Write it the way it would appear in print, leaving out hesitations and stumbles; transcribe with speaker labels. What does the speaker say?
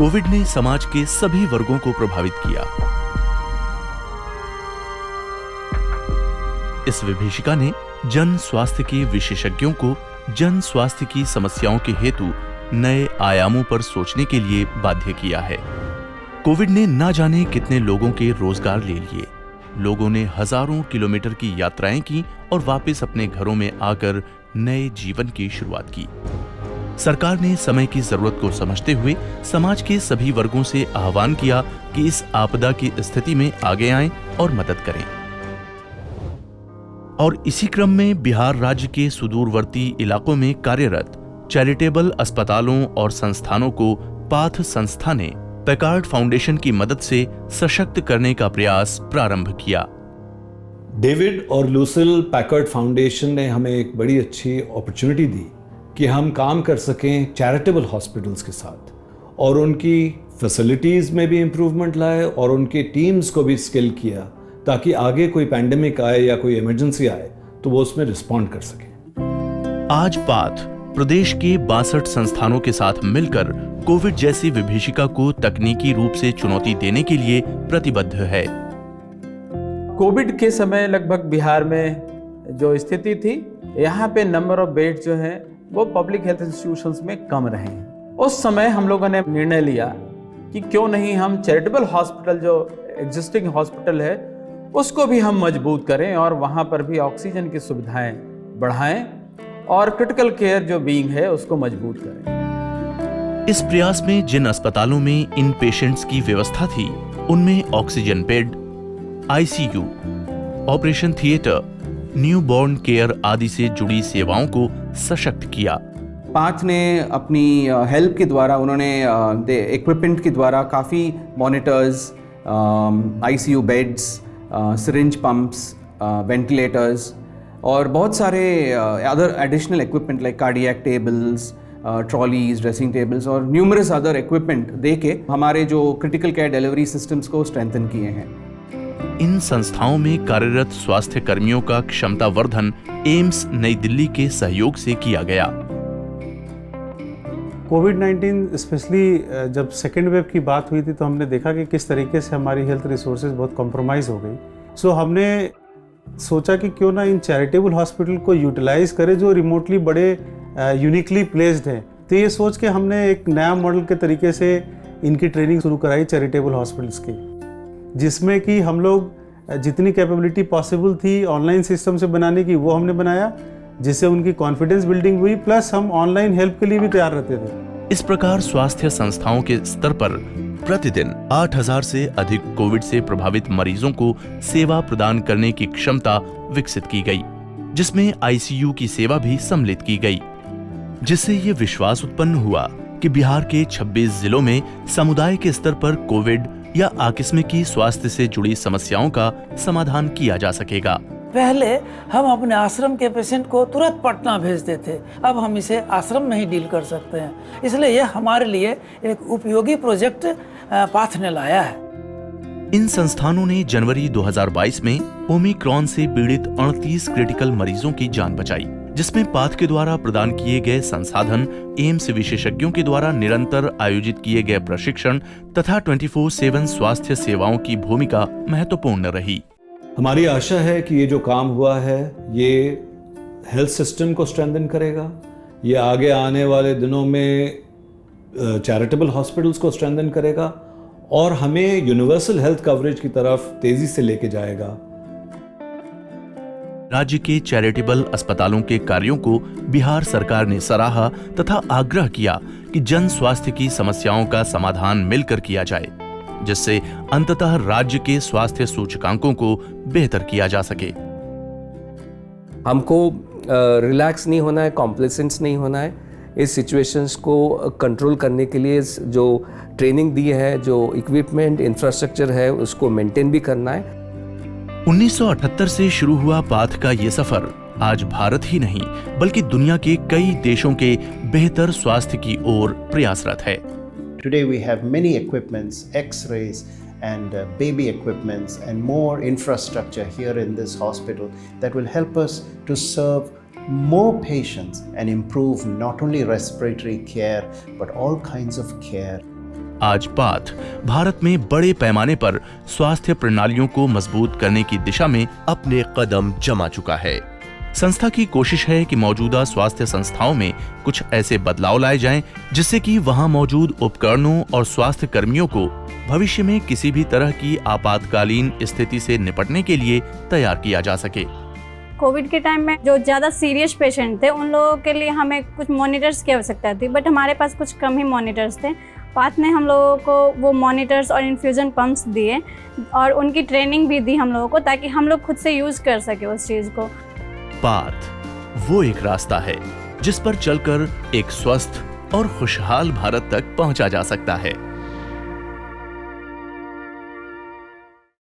Speaker 1: Covid ने समाज के सभी वर्गों को प्रभावित किया। इस विभीषिका ने जन स्वास्थ्य के विशेषज्ञों को जन स्वास्थ्य की समस्याओं के हेतु नए आयामों पर सोचने के लिए बाध्य किया है। कोविड ने ना जाने कितने लोगों के रोजगार ले लिए। लोगों ने हजारों किलोमीटर की यात्राएं की और वापस अपने घरों में आकर नए जीवन की शुरुआत की। सरकार ने समय की जरूरत को समझते हुए समाज के सभी वर्गों से आह्वान किया कि इस आपदा की स्थिति में आगे आएं और मदद करें। और इसी क्रम में बिहार राज्य के सुदूरवर्ती इलाकों में कार्यरत चैरिटेबल अस्पतालों और संस्थानों को पाथ संस्था ने पैकार्ड फाउंडेशन की मदद से सशक्त करने का प्रयास प्रारंभ किया।
Speaker 2: डेविड और लूसिल पैकार्ड फाउंडेशन ने हमें एक बड़ी अच्छी अपॉर्चुनिटी दी कि हम काम कर सकें चैरिटेबल हॉस्पिटल्स के साथ और उनकी फैसिलिटीज़ में भी इम्प्रूवमेंट लाए और उनकी टीम्स को भी स्किल किया ताकि आगे कोई पैंडेमिक आए या कोई इमरजेंसी आए तो वो उसमें रिस्पॉन्ड कर सकें।
Speaker 1: आज पाथ प्रदेश के 62 संस्थानों के साथ मिलकर कोविड जैसी विभीषिका को तकनीकी रूप से चुनौती देने के लिए प्रतिबद्ध है।
Speaker 3: कोविड के समय लगभग बिहार में जो स्थिति थी, यहाँ पे नंबर ऑफ बेड जो है वो पब्लिक हेल्थ इंस्टीट्यूशंस में कम रहे हैं। उस समय हम लोगों ने निर्णय लिया कि क्यों नहीं हम चैरिटेबल हॉस्पिटल जो एग्जिस्टिंग हॉस्पिटल है उसको भी हम मजबूत करें और वहाँ पर भी ऑक्सीजन की सुविधाएं बढ़ाएं और क्रिटिकल केयर जो बीइंग है उसको मजबूत करें।
Speaker 1: इस प्रयास में जिन अस्पतालों में इन पेशेंट्स की व्यवस्था थी उनमें oxygen bed, ICU, operation theatre, newborn care आदि से जुड़ी सेवाओं को सशक्त किया।
Speaker 4: पाथ ने अपनी हेल्प के द्वारा उन्होंने इक्विपमेंट के द्वारा काफ़ी monitors, ICU beds, syringe pumps, ventilators और बहुत सारे other additional equipment like cardiac tables, trolleys, dressing tables और न्यूमरस अदर इक्विपमेंट दे के हमारे जो क्रिटिकल केयर डिलीवरी सिस्टम्स को स्ट्रेंथन किए हैं।
Speaker 1: इन संस्थाओं में कार्यरत स्वास्थ्य कर्मियों का क्षमता वर्धन एम्स नई दिल्ली के सहयोग से किया गया।
Speaker 5: कोविड-19 स्पेशली जब सेकेंड वेव की बात हुई थी तो हमने देखा कि किस तरीके से हमारी हेल्थ रिसोर्सेज बहुत कॉम्प्रोमाइज हो गई। सो हमने सोचा कि क्यों ना इन चैरिटेबल हॉस्पिटल को यूटिलाइज करें जो रिमोटली बड़े यूनिकली प्लेस्ड हैं। तो ये सोच के हमने एक नया मॉडल के तरीके से इनकी ट्रेनिंग शुरू कराई चैरिटेबल हॉस्पिटल्स की, जिसमें कि हम लोग जितनी कैपेबिलिटी पॉसिबल थी ऑनलाइन सिस्टम से बनाने की वो हमने बनाया, जिससे उनकी कॉन्फिडेंस बिल्डिंग हुई, प्लस हम ऑनलाइन हेल्प के लिए भी तैयार रहते थे।
Speaker 1: इस प्रकार स्वास्थ्य संस्थाओं के स्तर पर प्रतिदिन 8000 से अधिक कोविड से प्रभावित मरीजों को सेवा प्रदान करने की क्षमता विकसित की गई, जिसमें आईसीयू की सेवा भी सम्मिलित की गई, जिससे ये विश्वास उत्पन्न हुआ कि बिहार के 26 जिलों में समुदाय के स्तर पर कोविड या आकस्मिकी स्वास्थ्य से जुड़ी समस्याओं का समाधान किया जा सकेगा।
Speaker 6: पहले हम अपने आश्रम के पेशेंट को तुरंत पटना भेजते थे, अब हम इसे आश्रम में ही डील कर सकते हैं। इसलिए यह हमारे लिए एक उपयोगी प्रोजेक्ट पाथ ने लाया है।
Speaker 1: इन संस्थानों ने जनवरी 2022 में ओमिक्रॉन से पीड़ित 38 क्रिटिकल मरीजों की जान बचाई, जिसमें पाथ के द्वारा प्रदान किए गए संसाधन, एम्स विशेषज्ञों के द्वारा निरंतर आयोजित किए गए प्रशिक्षण तथा 24/7 स्वास्थ्य सेवाओं की भूमिका महत्वपूर्ण रही।
Speaker 2: हमारी आशा है कि ये जो काम हुआ है ये हेल्थ सिस्टम को स्ट्रेंथन करेगा, ये आगे आने वाले दिनों में चैरिटेबल हॉस्पिटल्स को स्ट्रेंथन करेगा और हमें यूनिवर्सल हेल्थ कवरेज की तरफ तेजी से लेके जाएगा।
Speaker 1: राज्य के चैरिटेबल अस्पतालों के कार्यों को बिहार सरकार ने सराहा तथा आग्रह किया कि जन स्वास्थ्य की समस्याओं का समाधान मिलकर किया जाए, जिससे अंततः राज्य के स्वास्थ्य सूचकांकों को बेहतर किया जा सके।
Speaker 7: हमको रिलैक्स नहीं होना है, कॉम्प्लेसेंस नहीं होना है। इस सिचुएशंस को कंट्रोल करने के लिए जो ट्रेनिंग दी है, जो इक्विपमेंट इंफ्रास्ट्रक्चर है, उसको मेंटेन भी करना है।
Speaker 1: 1978 से शुरू हुआ पाथ का ये सफर आज भारत ही नहीं बल्कि दुनिया के कई देशों के बेहतर स्वास्थ्य की ओर प्रयासरत है।
Speaker 8: Today we have many equipments, X-rays and baby equipments and more infrastructure here in this hospital that will help us to serve more patients and improve not only respiratory care but all kinds of care.
Speaker 1: आज path Bharat में बड़े पैमाने पर स्वास्थ्य प्रणालियों को मजबूत करने की दिशा में अपने कदम जमा चुका है। संस्था की कोशिश है कि मौजूदा स्वास्थ्य संस्थाओं में कुछ ऐसे बदलाव लाए जाएं जिससे कि वहां मौजूद उपकरणों और स्वास्थ्य कर्मियों को भविष्य में किसी भी तरह की आपातकालीन स्थिति से निपटने के लिए तैयार किया जा सके।
Speaker 9: कोविड के टाइम में जो ज़्यादा सीरियस पेशेंट थे उन लोगों के लिए हमें कुछ मॉनिटर्स की आवश्यकता थी, बट हमारे पास कुछ कम ही मॉनिटर्स थे। पाथ ने हम लोगों को वो मॉनिटर्स और इन्फ्यूज़न पंप्स दिए और उनकी ट्रेनिंग भी दी हम लोगों को, ताकि हम लोग खुद से यूज़ कर सके उस चीज़ को।
Speaker 1: पाथ वो एक रास्ता है जिस पर चलकर एक स्वस्थ और खुशहाल भारत तक पहुंचा जा सकता है।